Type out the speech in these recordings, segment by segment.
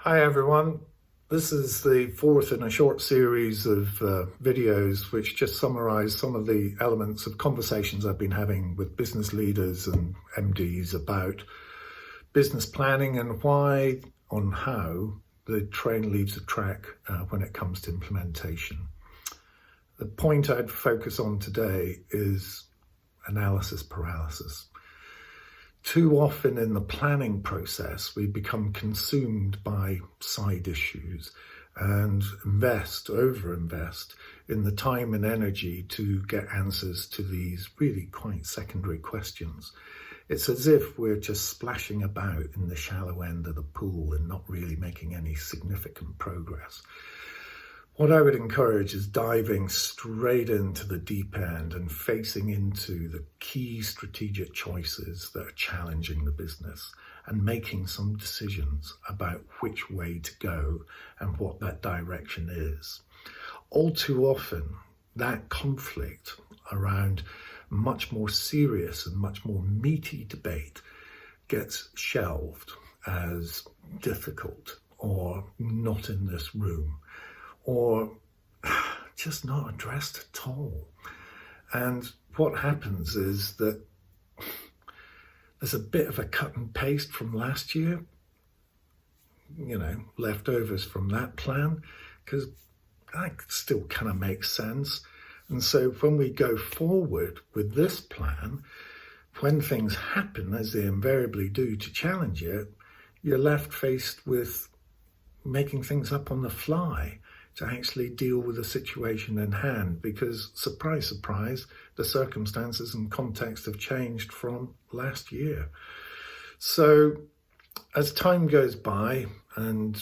Hi everyone, this is the fourth in a short series of videos which just summarise some of the elements of conversations I've been having with business leaders and MDs about business planning and why on how the train leaves the track when it comes to implementation. The point I'd focus on today is analysis paralysis. Too often in the planning process, we become consumed by side issues and overinvest in the time and energy to get answers to these really quite secondary questions. It's as if we're just splashing about in the shallow end of the pool and not really making any significant progress. What I would encourage is diving straight into the deep end and facing into the key strategic choices that are challenging the business and making some decisions about which way to go and what that direction is. All too often, that conflict around much more serious and much more meaty debate gets shelved as difficult or not in this room, or just not addressed at all. And what happens is that there's a bit of a cut and paste from last year, leftovers from that plan, because that still kind of makes sense. And so when we go forward with this plan, when things happen, as they invariably do, to challenge it, you're left faced with making things up on the fly to actually deal with the situation in hand, because surprise, surprise, the circumstances and context have changed from last year. So as time goes by and,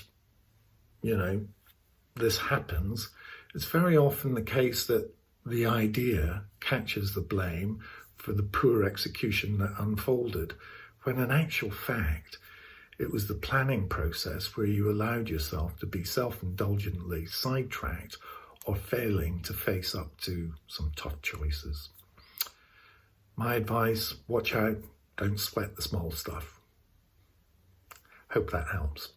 this happens, it's very often the case that the idea catches the blame for the poor execution that unfolded, when in actual fact, it was the planning process where you allowed yourself to be self-indulgently sidetracked or failing to face up to some tough choices. My advice, watch out, don't sweat the small stuff. Hope that helps.